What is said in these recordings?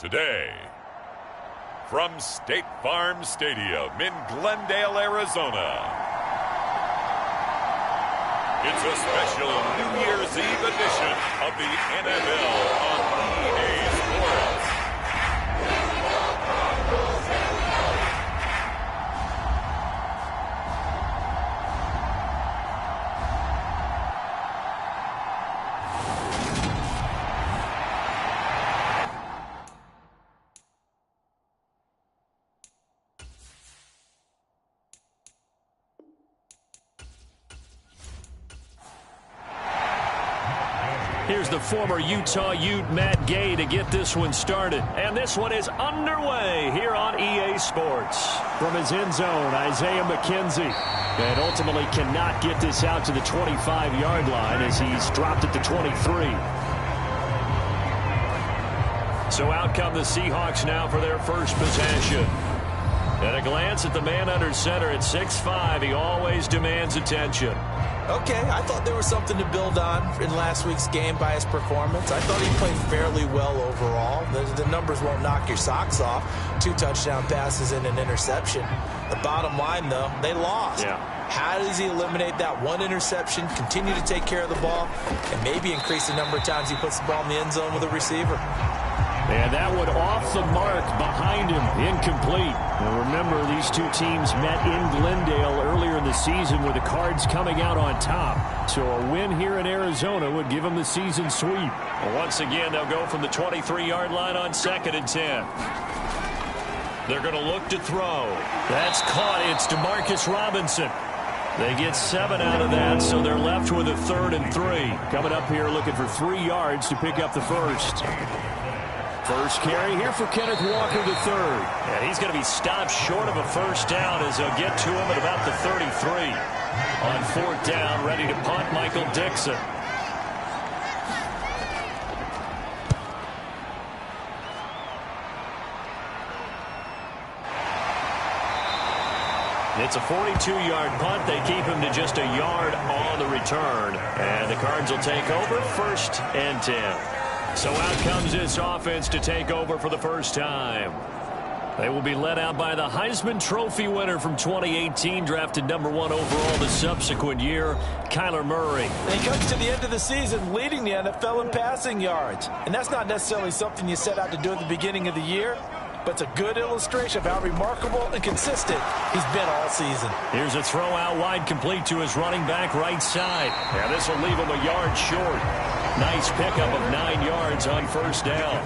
Today, from State Farm Stadium in Glendale, Arizona, it's a special New Year's Eve edition of the NFL on EA Sports. Here's the former Utah Ute Matt Gay to get this one started. And this one is underway here on EA Sports. From his end zone, Isaiah McKenzie. And ultimately cannot get this out to the 25-yard line as he's dropped at the 23. So out come the Seahawks now for their first possession. At a glance at the man under center at 6'5", he always demands attention. Okay, I thought there was something to build on in last week's game by his performance. I thought he played fairly well overall. The numbers won't knock your socks off. 2 touchdown passes and an interception. The bottom line, though, they lost. Yeah. How does he eliminate that one interception, continue to take care of the ball, and maybe increase the number of times he puts the ball in the end zone with a receiver? And that one off the mark behind him, incomplete. And remember, these two teams met in Glendale earlier in the season with the Cards coming out on top. So a win here in Arizona would give them the season sweep. Well, once again, they'll go from the 23-yard line on 2nd and 10. They're going to look to throw. That's caught. It's DeMarcus Robinson. They get 7 out of that, so they're left with a 3rd and 3. Coming up here looking for 3 yards to pick up the first. First carry here for Kenneth Walker III. And he's going to be stopped short of a first down as they'll get to him at about the 33. On 4th down, ready to punt, Michael Dixon. It's a 42-yard punt. They keep him to just a yard on the return. And the Cards will take over 1st and 10. So out comes this offense to take over for the first time. They will be led out by the Heisman Trophy winner from 2018, drafted #1 overall the subsequent year, Kyler Murray. And he comes to the end of the season leading the NFL in passing yards. And that's not necessarily something you set out to do at the beginning of the year, but it's a good illustration of how remarkable and consistent he's been all season. Here's a throw out wide, complete to his running back right side. Yeah, this will leave him a yard short. Nice pickup of 9 yards on first down.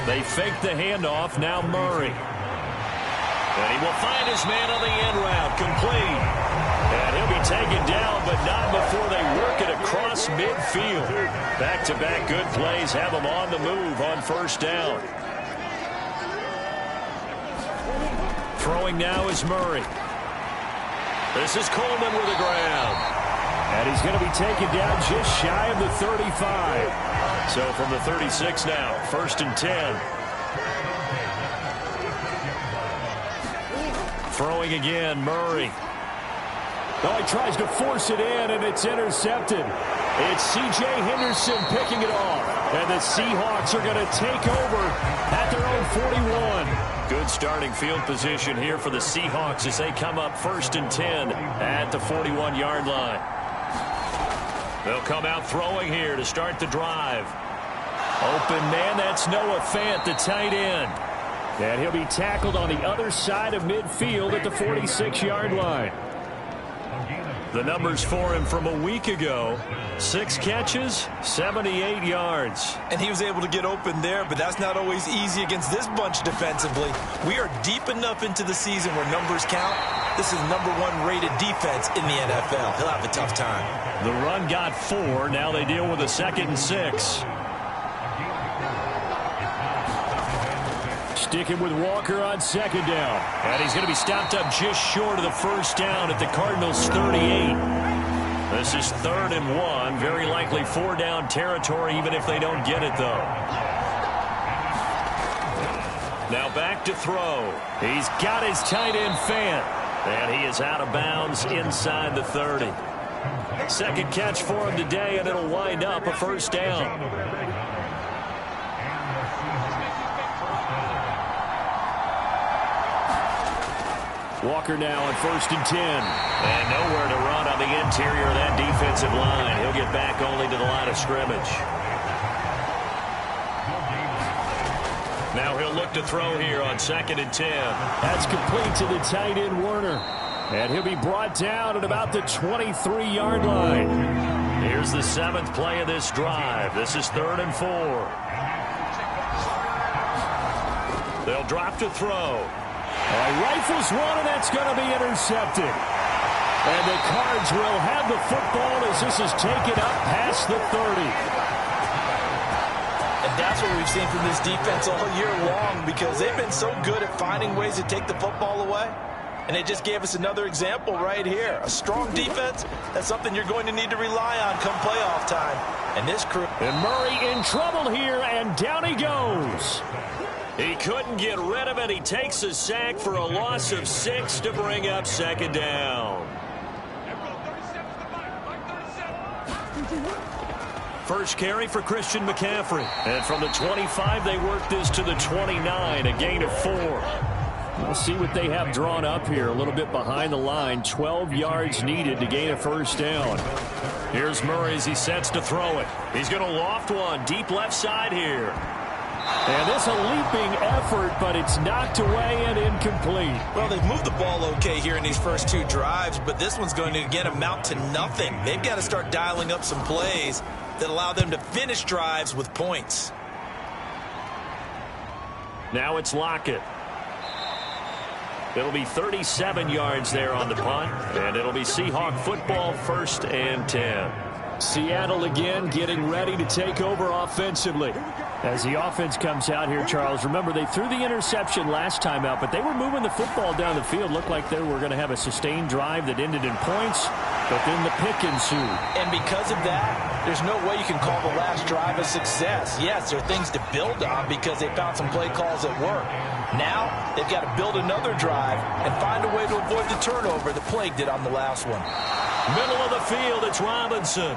They fake the handoff, now Murray. And he will find his man on the end route, complete. And he'll be taken down, but not before they work it across midfield. Back-to-back good plays have him on the move on first down. Throwing now is Murray. This is Coleman with the ground. And he's going to be taken down just shy of the 35. So from the 36 now, 1st and 10. Throwing again, Murray. Oh, he tries to force it in, and it's intercepted. It's C.J. Henderson picking it off. And the Seahawks are going to take over at their own 41. Good starting field position here for the Seahawks as they come up 1st and 10 at the 41-yard line. They'll come out throwing here to start the drive. Open man, that's Noah Fant, the tight end. And he'll be tackled on the other side of midfield at the 46-yard line. The numbers for him from a week ago: 6 catches, 78 yards. And he was able to get open there, but that's not always easy against this bunch defensively. We are deep enough into the season where numbers count. This is #1 rated defense in the NFL. He'll have a tough time. The run got 4. Now they deal with a 2nd and 6. Sticking with Walker on 2nd down. And he's going to be stopped up just short of the first down at the Cardinals' 38. This is 3rd and 1. Very likely 4-down territory, even if they don't get it, though. Now back to throw. He's got his tight end Fant. And he is out of bounds inside the 30. Second catch for him today, and it'll wind up a first down. Walker now on 1st and 10. And nowhere to run on the interior of that defensive line. He'll get back only to the line of scrimmage. Now he'll look to throw here on 2nd and 10. That's complete to the tight end, Werner. And he'll be brought down at about the 23-yard line. Here's the 7th play of this drive. This is 3rd and 4. They'll drop to throw. Rifles one, and that's going to be intercepted. And the Cards will have the football as this is taken up past the 30. And that's what we've seen from this defense all year long, because they've been so good at finding ways to take the football away. And they just gave us another example right here. A strong defense, that's something you're going to need to rely on come playoff time. And this crew... And Murray in trouble here, and down he goes. He couldn't get rid of it. He takes a sack for a loss of 6 to bring up 2nd down. First carry for Christian McCaffrey. And from the 25, they work this to the 29, a gain of 4. We'll see what they have drawn up here. A little bit behind the line. 12 yards needed to gain a first down. Here's Murray as he sets to throw it. He's going to loft one deep left side here. And this a leaping effort, but it's knocked away and incomplete. Well, they've moved the ball okay here in these first 2 drives, but this one's going to, again, amount to nothing. They've got to start dialing up some plays that allow them to finish drives with points. Now it's Lockett. It'll be 37 yards there on the punt, and it'll be Seahawk football, 1st and 10. Seattle again getting ready to take over offensively. As the offense comes out here, Charles, remember they threw the interception last time out, but they were moving the football down the field. Looked like they were going to have a sustained drive that ended in points, but then the pick ensued. And because of that, there's no way you can call the last drive a success. Yes, there are things to build on because they found some play calls that work. Now, they've got to build another drive and find a way to avoid the turnover that plagued it on the last one. Middle of the field, it's Robinson.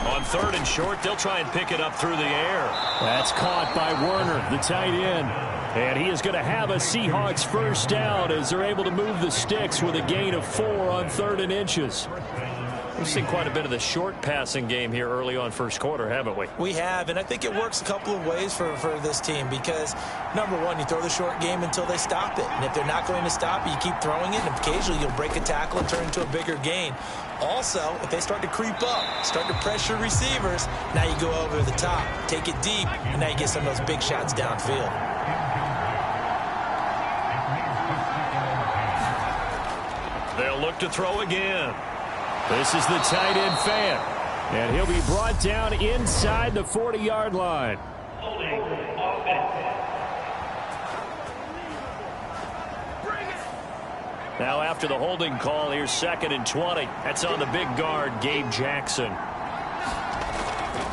On 3rd and short, they'll try and pick it up through the air. That's caught by Werner, the tight end. And he is going to have a Seahawks first down as they're able to move the sticks with a gain of 4 on 3rd and inches. We've seen quite a bit of the short passing game here early on first quarter, haven't we? We have, and I think it works a couple of ways for this team because, number one, you throw the short game until they stop it. And if they're not going to stop it, you keep throwing it, and occasionally you'll break a tackle and turn into a bigger gain. Also, if they start to creep up, start to pressure receivers, now you go over the top, take it deep, and now you get some of those big shots downfield. They'll look to throw again. This is the tight end fan, and he'll be brought down inside the 40-yard line. Now after the holding call, here's 2nd and 20. That's on the big guard, Gabe Jackson.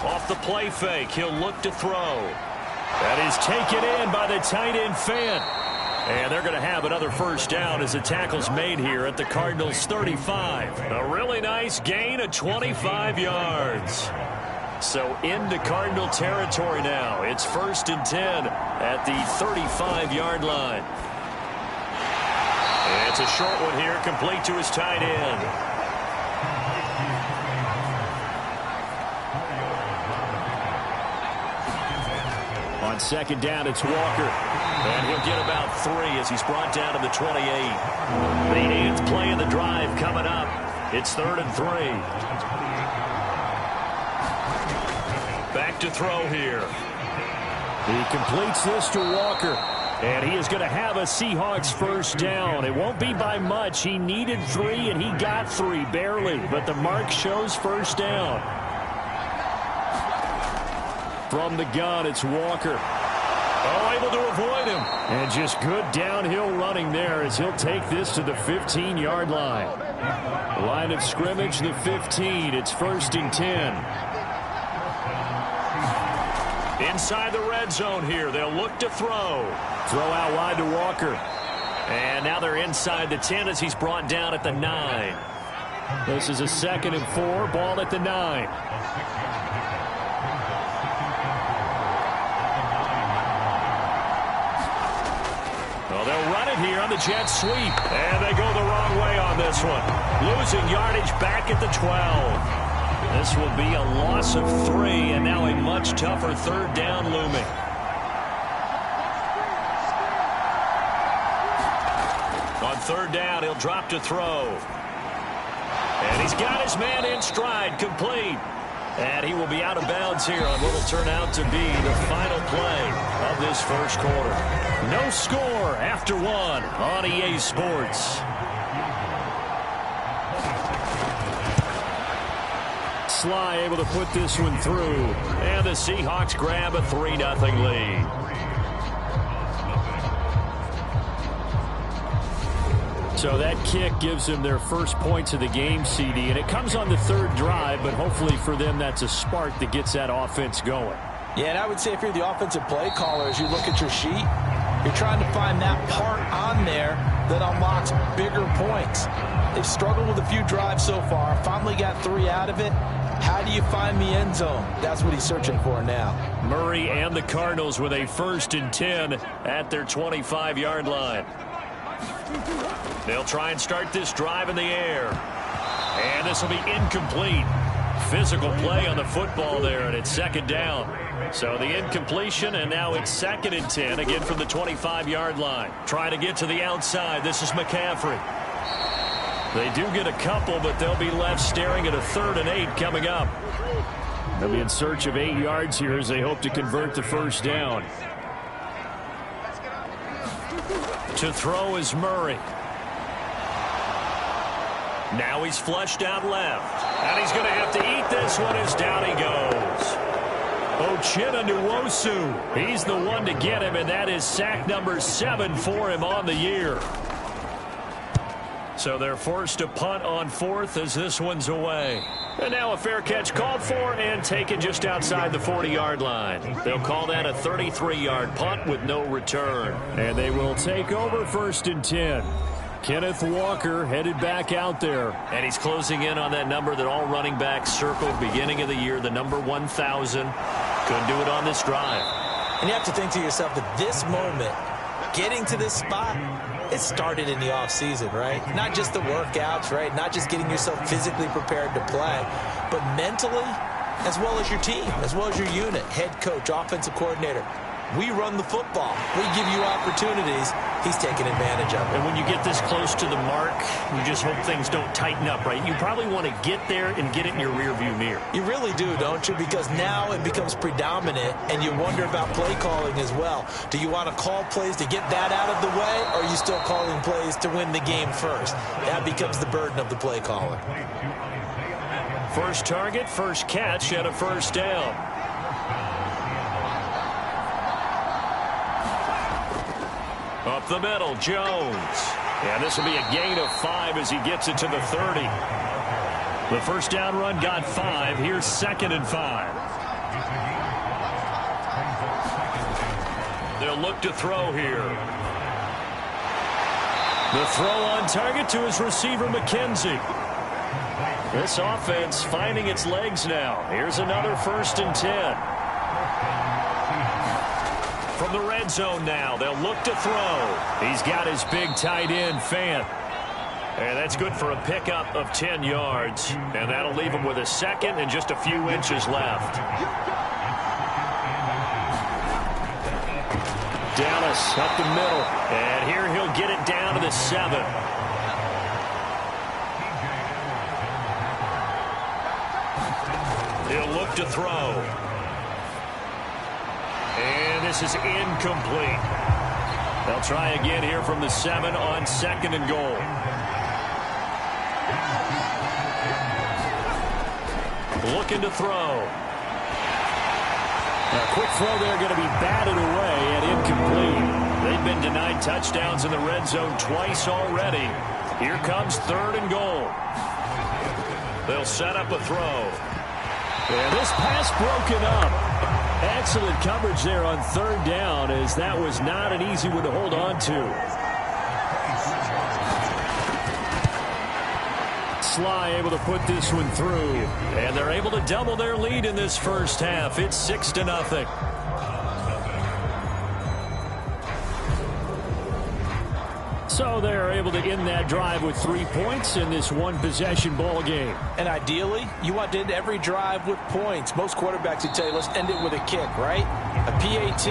Off the play fake, he'll look to throw. That is taken in by the tight end fan. And they're going to have another first down as the tackle's made here at the Cardinals' 35. A really nice gain of 25 yards. So into Cardinal territory now. It's 1st and 10 at the 35-yard line. And it's a short one here, complete to his tight end. On 2nd down, it's Walker. And he'll get about 3 as he's brought down to the 28. The 8th play of the drive coming up. It's 3rd and 3. Back to throw here. He completes this to Walker. And he is going to have a Seahawks first down. It won't be by much. He needed 3, and he got 3, barely. But the mark shows first down. From the gun, it's Walker. Oh, able to avoid him. And just good downhill running there as he'll take this to the 15-yard line. Line of scrimmage, the 15. It's 1st and 10. Inside the red zone here. They'll look to throw. Throw out wide to Walker. And now they're inside the 10 as he's brought down at the 9. This is a 2nd and 4. Ball at the 9. Well, they'll run it here on the jet sweep. And they go the wrong way on this one. Losing yardage back at the 12. This will be a loss of 3, and now a much tougher 3rd down looming. On 3rd down, he'll drop to throw. And he's got his man in stride, complete. And he will be out of bounds here on what will turn out to be the final play of this first quarter. No score after 1 on EA Sports. Sly able to put this one through. And the Seahawks grab a 3-0 lead. So that kick gives them their first points of the game, CD. And it comes on the 3rd drive, but hopefully for them that's a spark that gets that offense going. Yeah, and I would say if you're the offensive play caller, as you look at your sheet, you're trying to find that part on there that unlocks bigger points. They've struggled with a few drives so far. Finally got 3 out of it. How do you find the end zone? That's what he's searching for now. Murray and the Cardinals with a 1st and 10 at their 25-yard line. They'll try and start this drive in the air. And this will be incomplete. Physical play on the football there, and it's 2nd down. So the incompletion, and now it's 2nd and 10, again from the 25-yard line. Trying to get to the outside. This is McCaffrey. They do get a couple, but they'll be left staring at a 3rd and 8 coming up. They'll be in search of 8 yards here as they hope to convert the 1st down. To throw is Murray. Now he's flushed out left. And he's going to have to eat this one as down he goes. Chinenuosu. He's the one to get him, and that is sack number 7 for him on the year. So they're forced to punt on 4th as this one's away. And now a fair catch called for and taken just outside the 40-yard line. They'll call that a 33-yard punt with no return. And they will take over 1st and 10. Kenneth Walker headed back out there. And he's closing in on that number that all running backs circled beginning of the year, the number 1,000. Couldn't do it on this drive. And you have to think to yourself that this moment, getting to this spot, it started in the offseason, right? Not just the workouts, right? Not just getting yourself physically prepared to play, but mentally, as well as your team, as well as your unit, head coach, offensive coordinator. We run the football. We give you opportunities. He's taking advantage of it. And when you get this close to the mark, you just hope things don't tighten up, right? You probably want to get there and get it in your rearview mirror. You really do, don't you? Because now it becomes predominant, and you wonder about play calling as well. Do you want to call plays to get that out of the way, or are you still calling plays to win the game first? That becomes the burden of the play caller. First target, first catch, and a 1st down. Up the middle, Jones. And this will be a gain of 5 as he gets it to the 30. The 1st down run got 5. Here's 2nd and 5. They'll look to throw here. The throw on target to his receiver, McKenzie. This offense finding its legs now. Here's another 1st and 10. From the red zone now, they'll look to throw. He's got his big tight end, Fant. And that's good for a pickup of 10 yards. And that'll leave him with a 2nd and just a few inches left. Dallas up the middle. And here he'll get it down to the 7. He'll look to throw. And this is incomplete. They'll try again here from the 7 on 2nd and goal. Looking to throw. A quick throw there going to be batted away and incomplete. They've been denied touchdowns in the red zone twice already. Here comes 3rd and goal. They'll set up a throw. And this pass broken up. Excellent coverage there on third down, as that was not an easy one to hold on to. Sly able to put this one through, and they're able to double their lead in this first half. It's 6-0. So they're able to end that drive with 3 points in this one-possession ball game. And ideally, you want to end every drive with points. Most quarterbacks would tell you, let's end it with a kick, right? A PAT,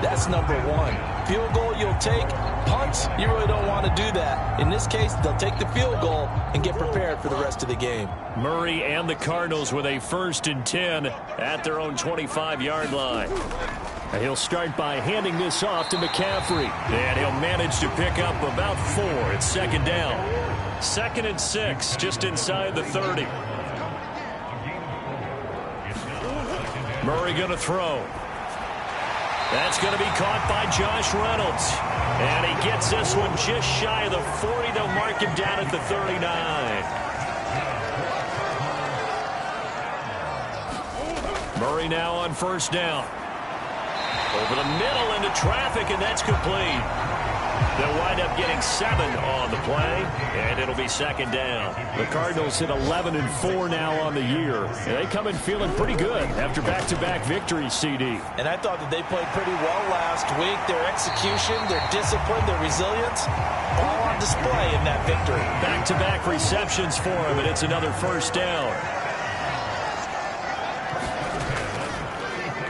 that's number one. Field goal you'll take. Punts, you really don't want to do that. In this case, they'll take the field goal and get prepared for the rest of the game. Murray and the Cardinals with a 1st and 10 at their own 25-yard line. He'll start by handing this off to McCaffrey. And he'll manage to pick up about 4. It's 2nd down. 2nd and 6, just inside the 30. Murray going to throw. That's going to be caught by Josh Reynolds. And he gets this one just shy of the 40. They'll mark him down at the 39. Murray now on 1st down. Over the middle into traffic, and that's complete. They'll wind up getting 7 on the play, and it'll be 2nd down. The Cardinals hit 11-4 now on the year. And they come in feeling pretty good after back-to-back victories, CD. And I thought that they played pretty well last week. Their execution, their discipline, their resilience, all on display in that victory. Back-to-back receptions for him, and it's another 1st down.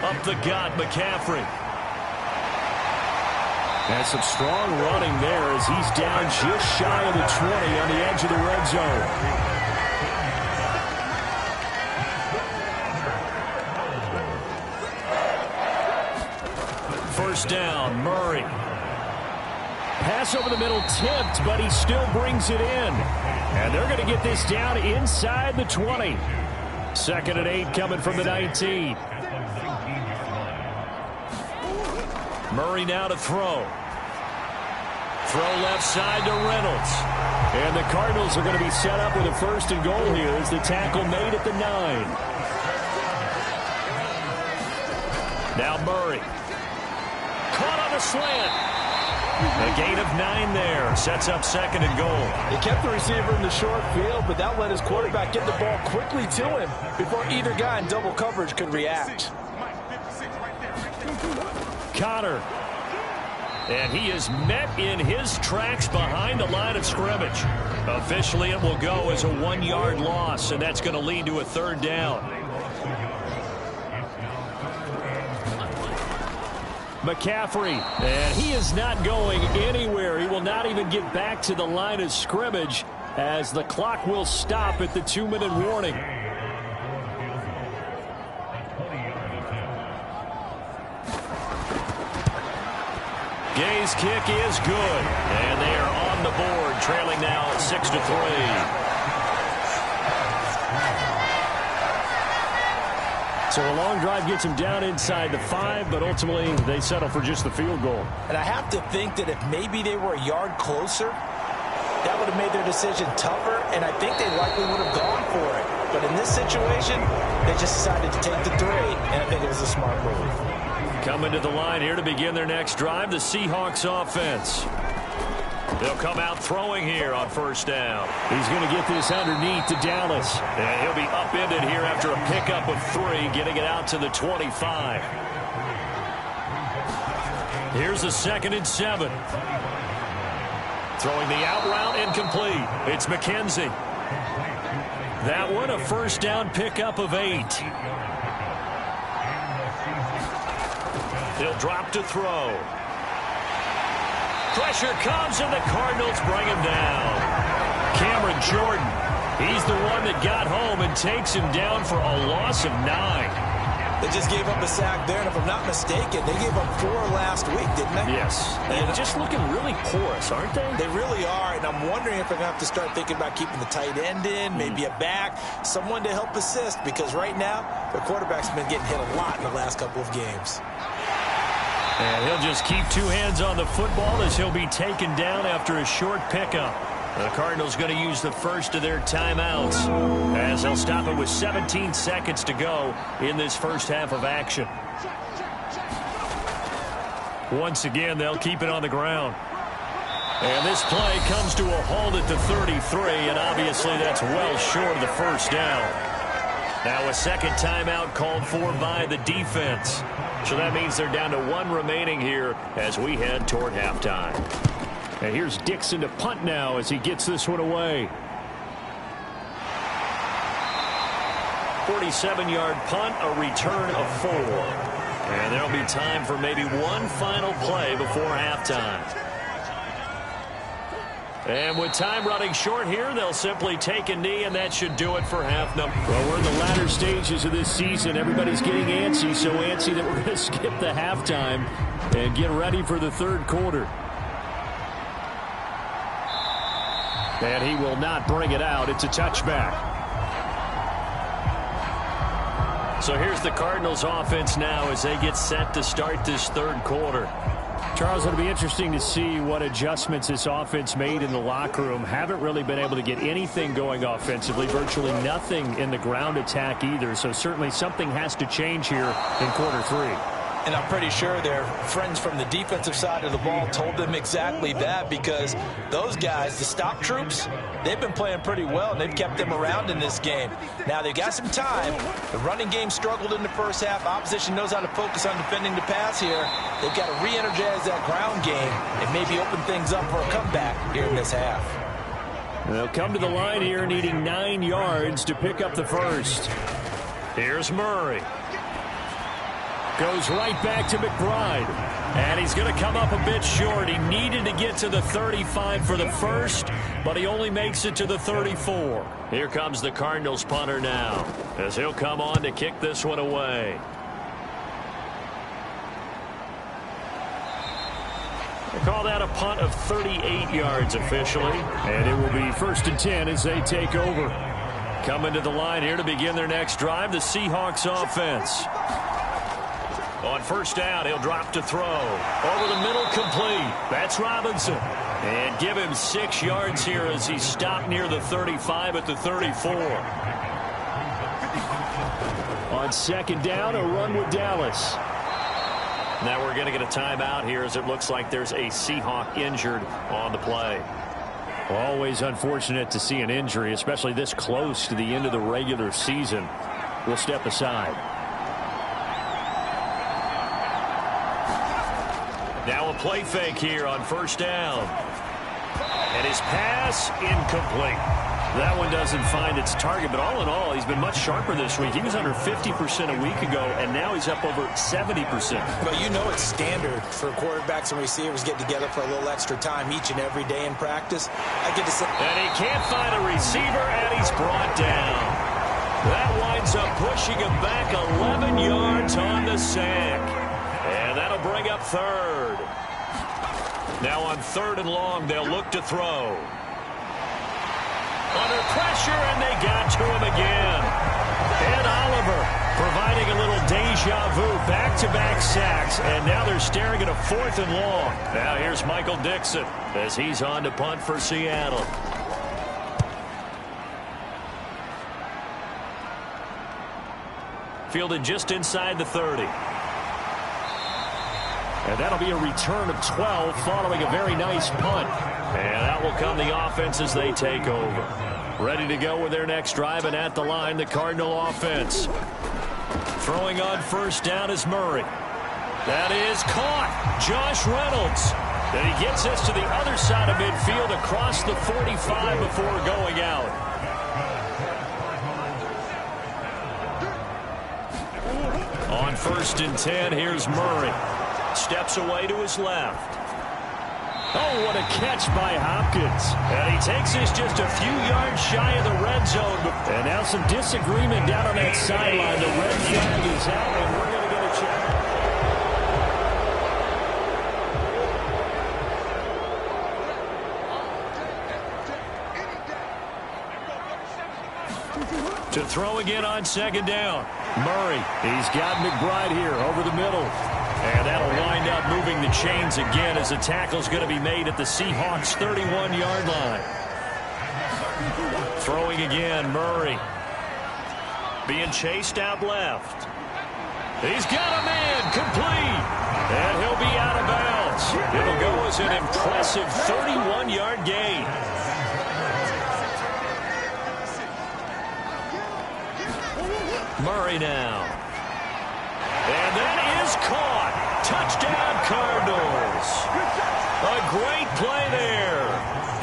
Up the gut, McCaffrey. And some strong running there as he's down just shy of the 20 on the edge of the red zone. First down, Murray. Pass over the middle tipped, but he still brings it in. And they're going to get this down inside the 20. 2nd and 8 coming from the 19. Murray now to throw. Throw left side to Reynolds. And the Cardinals are going to be set up with a 1st and goal here as the tackle made at the 9. Now Murray. Caught on a slant. A gain of 9 there. Sets up 2nd and goal. He kept the receiver in the short field, but that let his quarterback get the ball quickly to him before either guy in double coverage could react. Connor. And he is met in his tracks behind the line of scrimmage. Officially, it will go as a 1-yard loss, and that's going to lead to a 3rd down. McCaffrey, and he is not going anywhere. He will not even get back to the line of scrimmage as the clock will stop at the 2-minute warning. Gay's kick is good, and they are on the board, trailing now 6-3. So a long drive gets him down inside the 5, but ultimately they settle for just the field goal. And I have to think that if maybe they were a yard closer, that would have made their decision tougher, and I think they likely would have gone for it. But in this situation, they just decided to take the 3, and I think it was a smart move. Coming to the line here to begin their next drive, the Seahawks offense. They'll come out throwing here on 1st down. He's going to get this underneath to Dallas. And he'll be upended here after a pickup of 3, getting it out to the 25. Here's a 2nd and 7. Throwing the out route incomplete. It's McKenzie. That one a 1st down pickup of 8. He'll drop to throw. Pressure comes, and the Cardinals bring him down. Cameron Jordan, he's the one that got home and takes him down for a loss of 9. They just gave up a sack there, and if I'm not mistaken, they gave up 4 last week, didn't they? Yes. And just looking really porous, aren't they? They really are, and I'm wondering if they're going to have to start thinking about keeping the tight end in, maybe a back, someone to help assist, because right now, their quarterback's been getting hit a lot in the last couple of games. And he'll just keep 2 hands on the football as he'll be taken down after a short pickup. The Cardinals going to use the first of their timeouts as they'll stop it with 17 seconds to go in this first half of action. Once again, they'll keep it on the ground. And this play comes to a halt at the 33, and obviously that's well short of the first down. Now a second timeout called for by the defense. So that means they're down to 1 remaining here as we head toward halftime. And here's Dixon to punt now as he gets this one away. 47-yard punt, a return of 4. And there'll be time for maybe one final play before halftime. And with time running short here, they'll simply take a knee, and that should do it for half number. Well, we're in the latter stages of this season. Everybody's getting antsy, so antsy that we're going to skip the halftime and get ready for the third quarter. And he will not bring it out. It's a touchback. So here's the Cardinals offense now as they get set to start this third quarter. Charles, it'll be interesting to see what adjustments this offense made in the locker room. Haven't really been able to get anything going offensively, virtually nothing in the ground attack either. So certainly something has to change here in quarter 3. And I'm pretty sure their friends from the defensive side of the ball told them exactly that, because those guys, the stock troops, they've been playing pretty well, and they've kept them around in this game. Now, they've got some time. The running game struggled in the first half. Opposition knows how to focus on defending the pass here. They've got to re-energize that ground game and maybe open things up for a comeback here in this half. They'll come to the line here needing 9 yards to pick up the first. Here's Murray. Goes right back to McBride. And he's going to come up a bit short. He needed to get to the 35 for the first, but he only makes it to the 34. Here comes the Cardinals punter now, as he'll come on to kick this one away. They call that a punt of 38 yards officially. And it will be 1st and 10 as they take over. Coming to the line here to begin their next drive, the Seahawks offense. On first down, he'll drop to throw. Over the middle, complete. That's Robinson. And give him 6 yards here as he's stopped near the 35 at the 34. On second down, a run with Dallas. Now we're going to get a timeout here as it looks like there's a Seahawk injured on the play. Always unfortunate to see an injury, especially this close to the end of the regular season. We'll step aside. Now a play fake here on first down. And his pass incomplete. That one doesn't find its target, but all in all, he's been much sharper this week. He was under 50% a week ago, and now he's up over 70%. But you know it's standard for quarterbacks and receivers get together for a little extra time each and every day in practice. I get to say, and he can't find a receiver, and he's brought down. That winds up pushing him back 11 yards on the sack. And that'll bring up third. Now on 3rd and long, they'll look to throw. Under pressure, and they got to him again. And Oliver providing a little deja vu, back-to-back sacks, and now they're staring at a 4th and long. Now here's Michael Dixon as he's on to punt for Seattle. Fielded just inside the 30. And that'll be a return of 12 following a very nice punt. And out will come the offense as they take over. Ready to go with their next drive, and at the line, the Cardinal offense. Throwing on first down is Murray. That is caught. Josh Reynolds. And he gets this to the other side of midfield across the 45 before going out. On 1st and 10, here's Murray. Steps away to his left. Oh, what a catch by Hopkins. And he takes this just a few yards shy of the red zone. And now some disagreement down on that sideline. The red flag is out, and we're going to get a check. To throw again on 2nd down. Murray, he's got McBride here over the middle. And that'll wind up moving the chains again as the tackle's going to be made at the Seahawks' 31-yard line. Throwing again, Murray. Being chased out left. He's got a man, complete. And he'll be out of bounds. is an impressive 31-yard gain. Murray now. And that is caught. Touchdown, Cardinals. A great play there.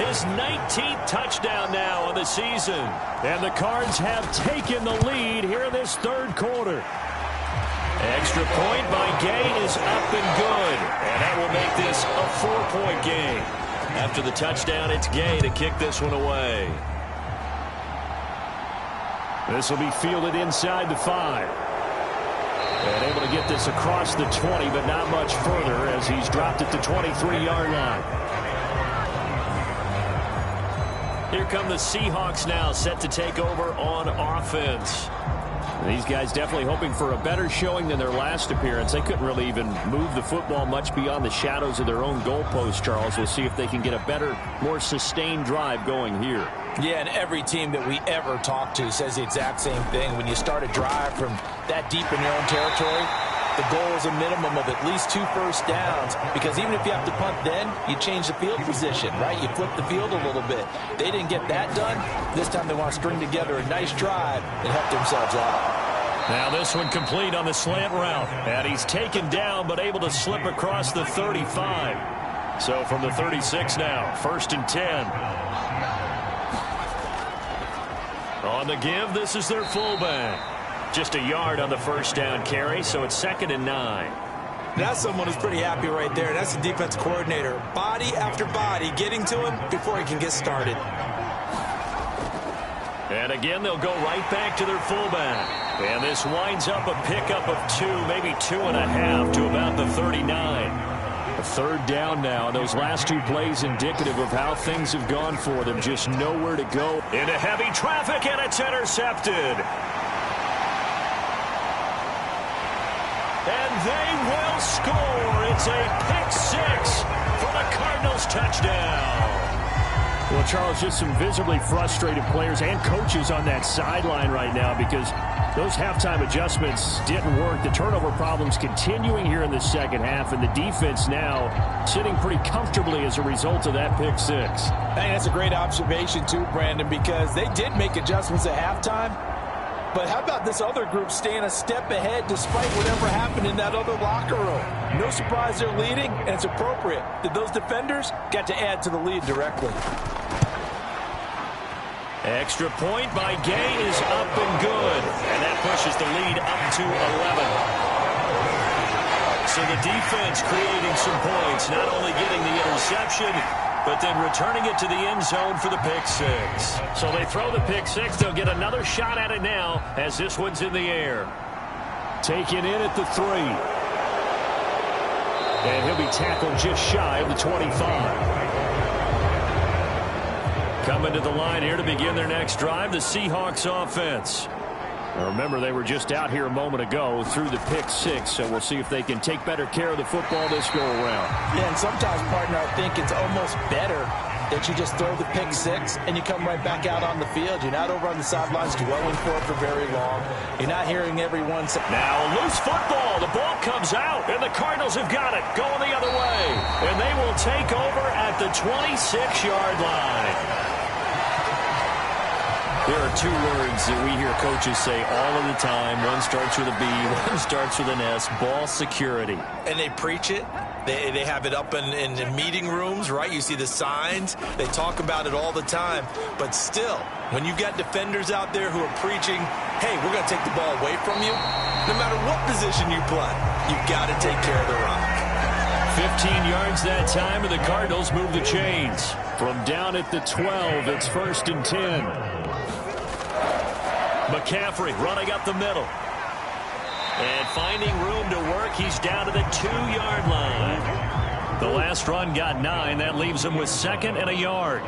His 19th touchdown now of the season. And the Cards have taken the lead here in this third quarter. Extra point by Gay is up and good. And that will make this a 4-point game. After the touchdown, it's Gay to kick this one away. This will be fielded inside the 5. And able to get this across the 20, but not much further as he's dropped it to 23-yard line. Here come the Seahawks now, set to take over on offense. These guys definitely hoping for a better showing than their last appearance. They couldn't really even move the football much beyond the shadows of their own goalpost, Charles. We'll see if they can get a better, more sustained drive going here. Yeah, and every team that we ever talk to says the exact same thing. When you start a drive from that deep in your own territory, the goal is a minimum of at least 2 first downs, because even if you have to punt then, you change the field position, right? You flip the field a little bit. They didn't get that done. This time they want to string together a nice drive and help themselves out. Now this one complete on the slant route. And he's taken down but able to slip across the 35. So from the 36 now, 1st and 10. On the give, this is their fullback. Just a yard on the first down carry, so it's 2nd and 9. That's someone who's pretty happy right there. That's the defense coordinator. Body after body getting to him before he can get started. And again, they'll go right back to their fullback. And this winds up a pickup of 2, maybe 2.5 to about the 39. A 3rd down now. Those last 2 plays indicative of how things have gone for them. Just nowhere to go. Into heavy traffic, and it's intercepted. And they will score. It's a pick-6 for the Cardinals touchdown. Well, Charles, just some visibly frustrated players and coaches on that sideline right now because those halftime adjustments didn't work. The turnover problems continuing here in the second half, and the defense now sitting pretty comfortably as a result of that pick-6. I think that's a great observation, too, Brandon, because they did make adjustments at halftime. But how about this other group staying a step ahead despite whatever happened in that other locker room? No surprise they're leading, and it's appropriate that those defenders got to add to the lead directly. Extra point by Gay is up and good. And that pushes the lead up to 11. So the defense creating some points, not only getting the interception, but then returning it to the end zone for the pick-6. So they throw the pick-6. They'll get another shot at it now as this one's in the air. Taken in at the 3. And he'll be tackled just shy of the 25. Coming to the line here to begin their next drive, the Seahawks offense. Now remember, they were just out here a moment ago through the pick-6, so we'll see if they can take better care of the football this go-around. Yeah, and sometimes, partner, I think it's almost better that you just throw the pick-6 and you come right back out on the field. You're not over on the sidelines dwelling for it for very long. You're not hearing everyone say... Now, loose football. The ball comes out, and the Cardinals have got it going the other way. And they will take over at the 26-yard line. There are 2 words that we hear coaches say all of the time. One starts with a B, one starts with an S, ball security. And they preach it. They have it up in meeting rooms, right? You see the signs. They talk about it all the time. But still, when you've got defenders out there who are preaching, hey, we're going to take the ball away from you, no matter what position you play, you've got to take care of the rock. 15 yards that time, and the Cardinals move the chains. From down at the 12, it's 1st and 10. McCaffrey running up the middle. And finding room to work, he's down to the 2-yard line. The last run got 9. That leaves him with 2nd and a yard.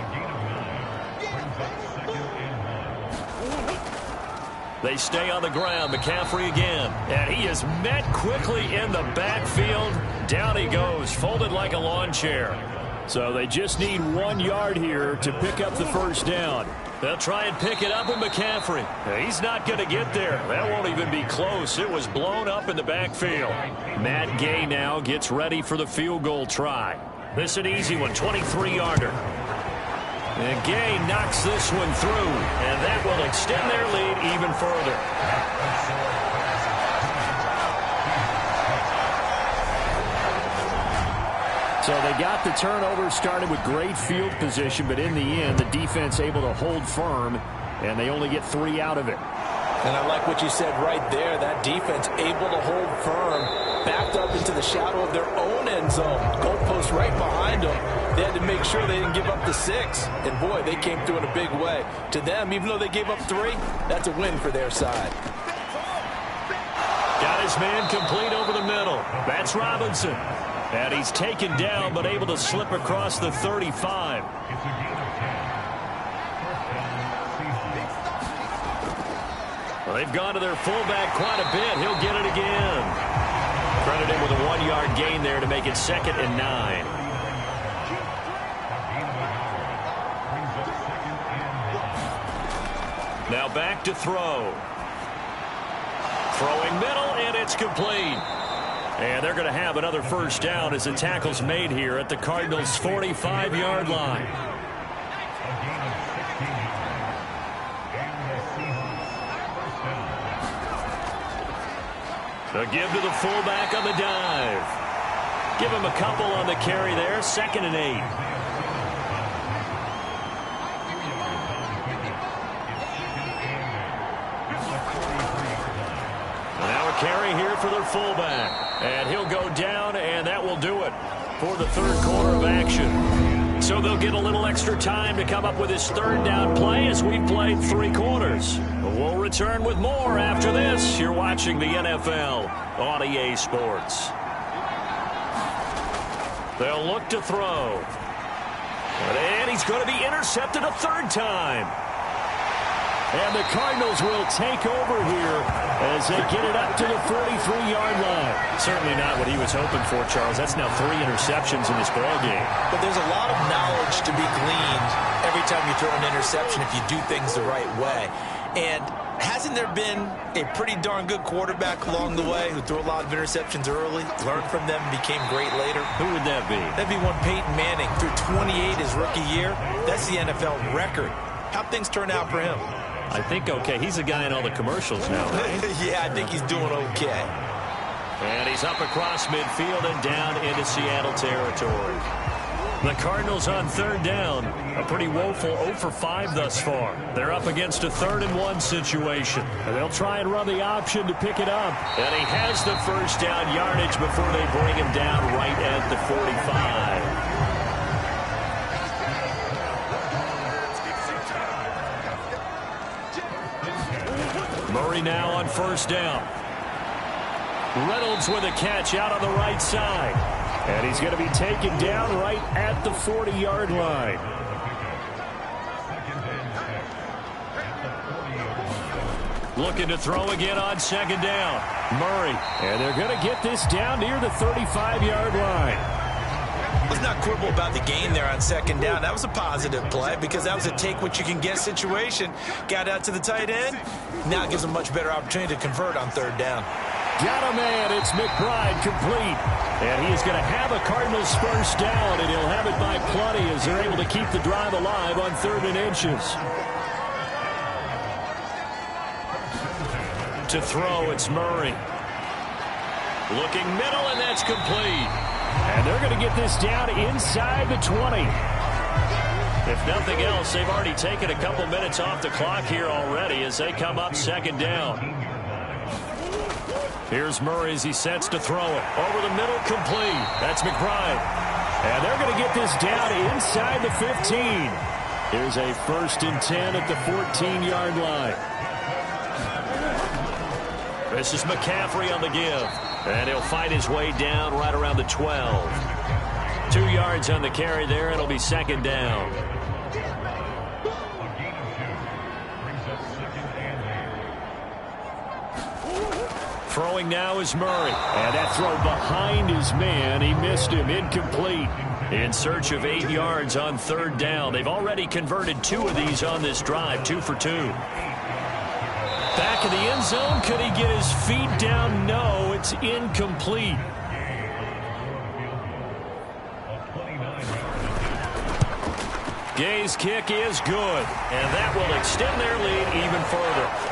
They stay on the ground. McCaffrey again. And he is met quickly in the backfield. Down he goes, folded like a lawn chair. So they just need 1 yard here to pick up the first down. They'll try and pick it up with McCaffrey. He's not going to get there. That won't even be close. It was blown up in the backfield. Matt Gay now gets ready for the field goal try. This an easy one, 23-yarder. And Gay knocks this one through, and that will extend their lead even further. So they got the turnover, started with great field position, but in the end, the defense able to hold firm, and they only get 3 out of it. And I like what you said right there. That defense able to hold firm, backed up into the shadow of their own end zone. Goalpost right behind them. They had to make sure they didn't give up the 6. And, boy, they came through in a big way. To them, even though they gave up 3, that's a win for their side. Got his man complete over the middle. That's Robinson. And he's taken down, but able to slip across the 35. Well, they've gone to their fullback quite a bit. He'll get it again. Credited with a 1-yard gain there to make it 2nd and 9. Now back to throw. Throwing middle, and it's complete. And they're going to have another first down as the tackle's made here at the Cardinals' 45-yard line. A give to the fullback on the dive. Give him a couple on the carry there, 2nd and 8. Now a carry here for their fullback. And he'll go down, and that will do it for the third quarter of action. So they'll get a little extra time to come up with his third down play as we've played 3 quarters. We'll return with more after this. You're watching the NFL on EA Sports. They'll look to throw. And he's going to be intercepted a 3rd time. And the Cardinals will take over here as they get it up to the 43-yard line. Certainly not what he was hoping for, Charles. That's now 3 interceptions in this ballgame. But there's a lot of knowledge to be gleaned every time you throw an interception if you do things the right way. And hasn't there been a pretty darn good quarterback along the way who threw a lot of interceptions early, learned from them, and became great later? Who would that be? That'd be one Peyton Manning. Threw 28 his rookie year. That's the NFL record. How'd things turn out for him? I think okay. He's a guy in all the commercials now, right? Yeah, I think he's doing okay. And he's up across midfield and down into Seattle territory. The Cardinals on 3rd down. A pretty woeful 0 for 5 thus far. They're up against a 3rd and 1 situation. And they'll try and run the option to pick it up. And he has the first down yardage before they bring him down right at the 45. Murray now on 1st down. Reynolds with a catch out on the right side. And he's going to be taken down right at the 40-yard line. Looking to throw again on 2nd down. Murray. And they're going to get this down near the 35-yard line. Let's not quibble about the gain there on 2nd down. That was a positive play because that was a take-what-you-can-get situation. Got out to the tight end. Now it gives a much better opportunity to convert on 3rd down. Got a man. It's McBride complete. And he is going to have a Cardinals first down, and he'll have it by plenty as they're able to keep the drive alive on 3rd and inches. To throw, it's Murray. Looking middle, and that's complete. And they're going to get this down inside the 20. If nothing else, they've already taken a couple minutes off the clock here already as they come up 2nd down. Here's Murray as he sets to throw it. Over the middle, complete. That's McBride. And they're going to get this down inside the 15. Here's a 1st and 10 at the 14-yard line. This is McCaffrey on the give. And he'll fight his way down right around the 12. 2 yards on the carry there. It'll be 2nd down. Throwing now is Murray. And that throw behind his man. He missed him. Incomplete. In search of 8 yards on 3rd down. They've already converted 2 of these on this drive. 2 for 2. Back in the end zone. Could he get his feet down? No, it's incomplete. Gay's kick is good, and that will extend their lead even further.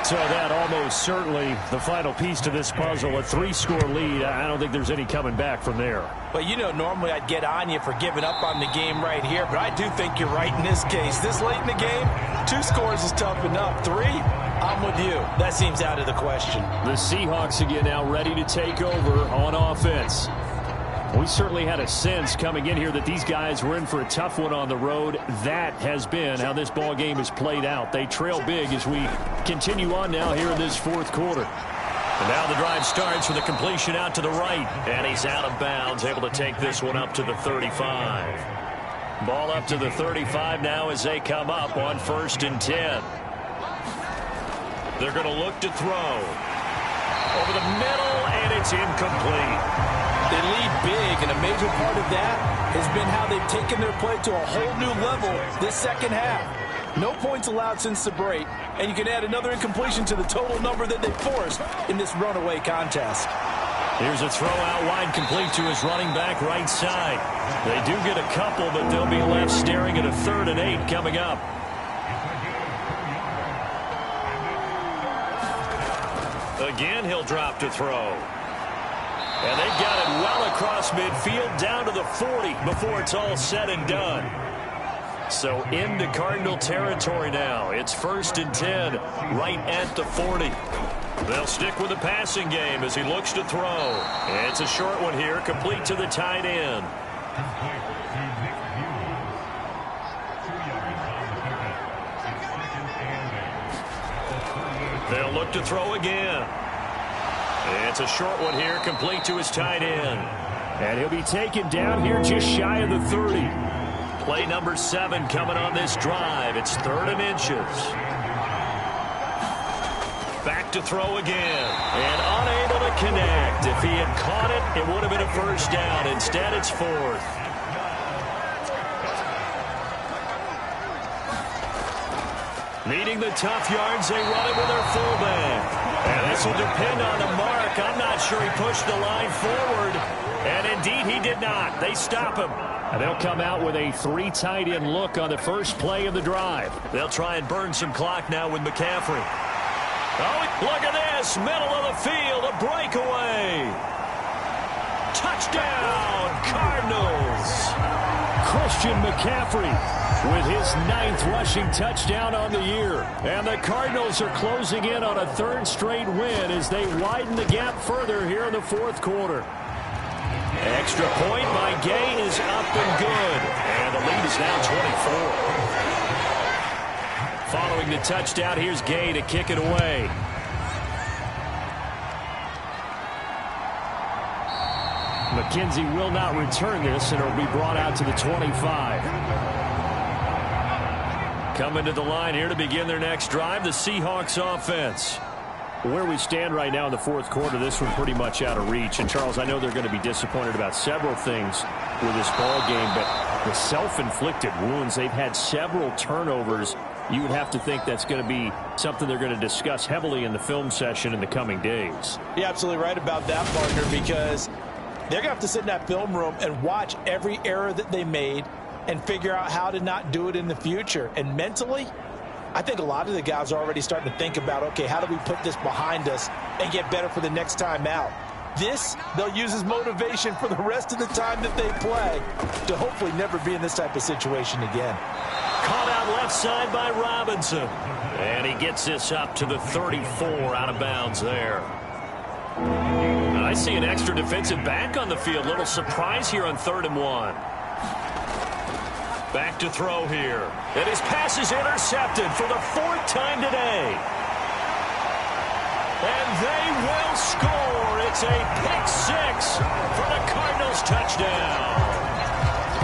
So that almost certainly the final piece to this puzzle, a 3-score lead. I don't think there's any coming back from there. But, you know, normally I'd get on you for giving up on the game right here, but I do think you're right in this case. This late in the game, 2 scores is tough enough. 3, I'm with you. That seems out of the question. The Seahawks again now ready to take over on offense. We certainly had a sense coming in here that these guys were in for a tough one on the road. That has been how this ball game has played out. They trail big as we continue on now here in this fourth quarter. And now the drive starts with a completion out to the right. And he's out of bounds, able to take this one up to the 35. Ball up to the 35 now as they come up on 1st and 10. They're going to look to throw. Over the middle, and it's incomplete. They lead big, and a major part of that has been how they've taken their play to a whole new level this second half. No points allowed since the break, and you can add another incompletion to the total number that they forced in this runaway contest. Here's a throw out wide, complete to his running back right side. They do get a couple, but they'll be left staring at a 3rd and 8 coming up. Again, he'll drop to throw. And they've got it well across midfield down to the 40 before it's all said and done. So into Cardinal territory now. It's 1st and 10 right at the 40. They'll stick with the passing game as he looks to throw. And it's a short one here, complete to the tight end. They'll look to throw again. It's a short one here, complete to his tight end. And he'll be taken down here just shy of the 30. Play number 7 coming on this drive. It's 3rd and inches. Back to throw again. And unable to connect. If he had caught it, it would have been a 1st down. Instead, it's 4th. Needing the tough yards, they run it with their fullback. And this will depend on the mark. I'm not sure he pushed the line forward. And indeed, he did not. They stop him. And they'll come out with a 3 tight end look on the first play of the drive. They'll try and burn some clock now with McCaffrey. Oh, look at this. Middle of the field, a breakaway. Touchdown, Cardinals. Christian McCaffrey with his 9th rushing touchdown on the year. And the Cardinals are closing in on a 3rd straight win as they widen the gap further here in the 4th quarter. Extra point by Gay is up and good. And the lead is now 24. Following the touchdown, here's Gay to kick it away. McKenzie will not return this, and it'll be brought out to the 25. Coming to the line here to begin their next drive, the Seahawks offense. Where we stand right now in the 4th quarter, this one pretty much out of reach. And, Charles, I know they're going to be disappointed about several things with this ball game, but the self-inflicted wounds, they've had several turnovers. You would have to think that's going to be something they're going to discuss heavily in the film session in the coming days. You're absolutely right about that, partner, because they're going to have to sit in that film room and watch every error that they made and figure out how to not do it in the future. And mentally, I think a lot of the guys are already starting to think about, okay, how do we put this behind us and get better for the next time out? This, they'll use as motivation for the rest of the time that they play to hopefully never be in this type of situation again. Caught out left side by Robinson. And he gets this up to the 34, out of bounds there. I see an extra defensive back on the field. Little surprise here on 3rd and 1. Back to throw here. And his pass is intercepted for the 4th time today. And they will score. It's a pick 6 for the Cardinals touchdown.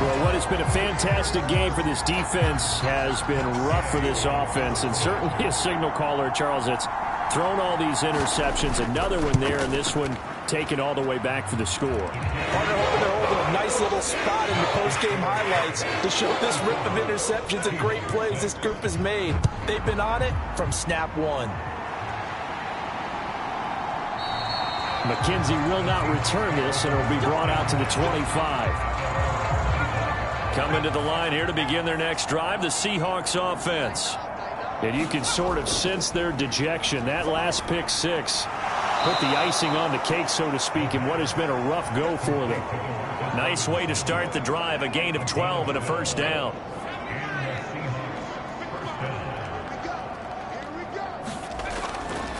Well, what has been a fantastic game for this defense has been rough for this offense, and certainly a signal caller, Charles, that's thrown all these interceptions. Another one there, and this one taken all the way back for the score. Partner, hoping they're holding a nice little spot in the post-game highlights to show this rip of interceptions and great plays this group has made. They've been on it from snap 1. McKenzie will not return this, and it will be brought out to the 25. Coming to the line here to begin their next drive, the Seahawks offense. And you can sort of sense their dejection. That last pick six put the icing on the cake, so to speak, in what has been a rough go for them. Nice way to start the drive, a gain of 12 and a first down.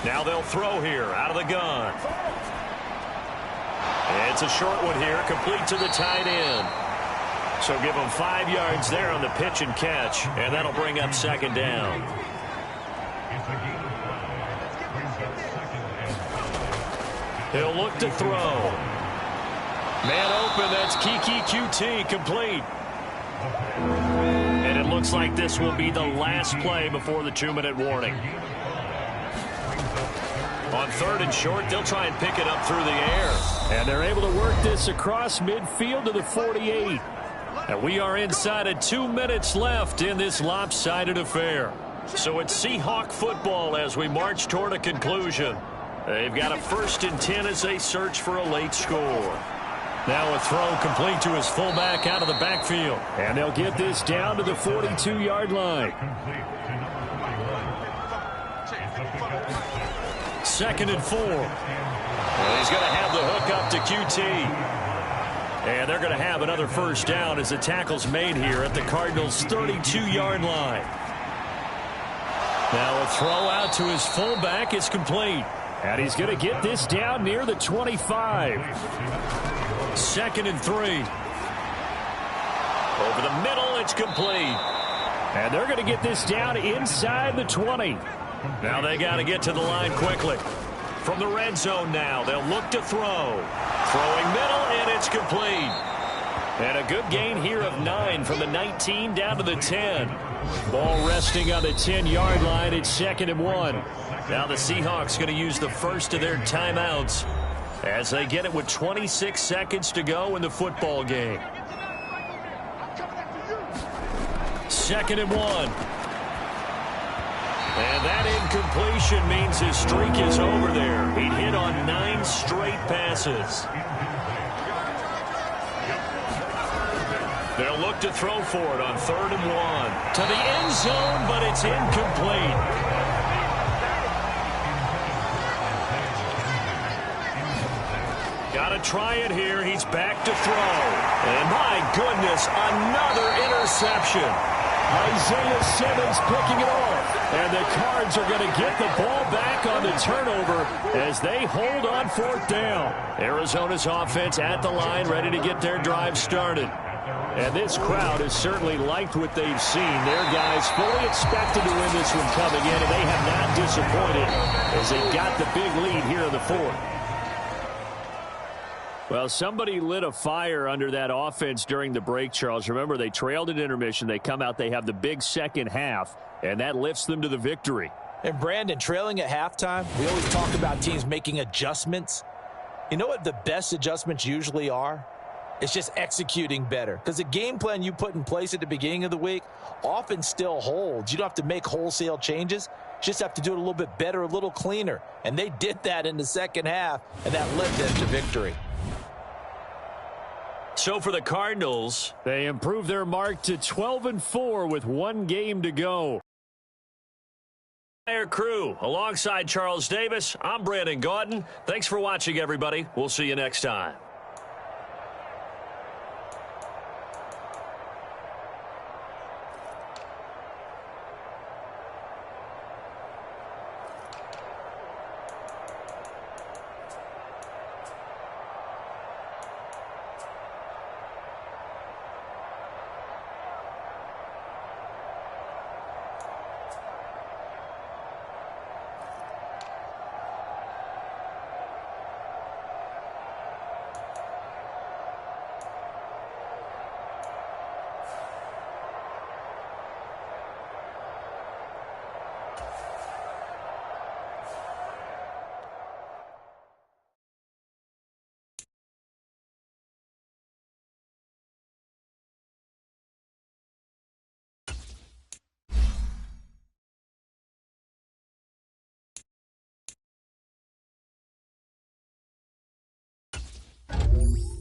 Now they'll throw here out of the gun. It's a short one here, complete to the tight end. So give them 5 yards there on the pitch and catch, and that'll bring up second down. He'll look to throw. Man open, that's Kiki QT, complete. And it looks like this will be the last play before the 2-minute warning. On 3rd and short, they'll try and pick it up through the air. And they're able to work this across midfield to the 48. And we are inside of 2 minutes left in this lopsided affair. So it's Seahawk football as we march toward a conclusion. They've got a 1st and 10 as they search for a late score. Now a throw complete to his fullback out of the backfield. And they'll get this down to the 42-yard line. 2nd and 4. Well, he's going to have the hook up to QT. And they're going to have another first down as the tackle's made here at the Cardinals' 32-yard line. Now a throw out to his fullback is complete. And he's going to get this down near the 25. 2nd and 3. Over the middle, it's complete. And they're going to get this down inside the 20. Now they got to get to the line quickly. From the red zone now, they'll look to throw. Throwing middle, and it's complete. And a good gain here of 9 from the 19 down to the 10. Ball resting on the 10-yard line. It's 2nd and 1. Now the Seahawks going to use the first of their timeouts as they get it with 26 seconds to go in the football game. 2nd and 1. And that incompletion means his streak is over there. He hit on 9 straight passes. They'll look to throw for it on 3rd and 1. To the end zone, but it's incomplete. Got to try it here. He's back to throw. And my goodness, another interception. Isaiah Simmons picking it off. And the Cards are going to get the ball back on the turnover as they hold on 4th down. Arizona's offense at the line, ready to get their drive started. And this crowd has certainly liked what they've seen. Their guys fully expected to win this one coming in, and they have not disappointed as they got the big lead here in the 4th. Well, somebody lit a fire under that offense during the break, Charles. Remember, they trailed at intermission. They come out, they have the big second half, and that lifts them to the victory. And, Brandon, trailing at halftime, we always talk about teams making adjustments. You know what the best adjustments usually are? It's just executing better. Because the game plan you put in place at the beginning of the week often still holds. You don't have to make wholesale changes. You just have to do it a little bit better, a little cleaner. And they did that in the second half, and that led them to victory. So for the Cardinals, they improve their mark to 12-4 with 1 game to go. Crew, alongside Charles Davis, I'm Brandon Gaudin. Thanks for watching, everybody. We'll see you next time. it.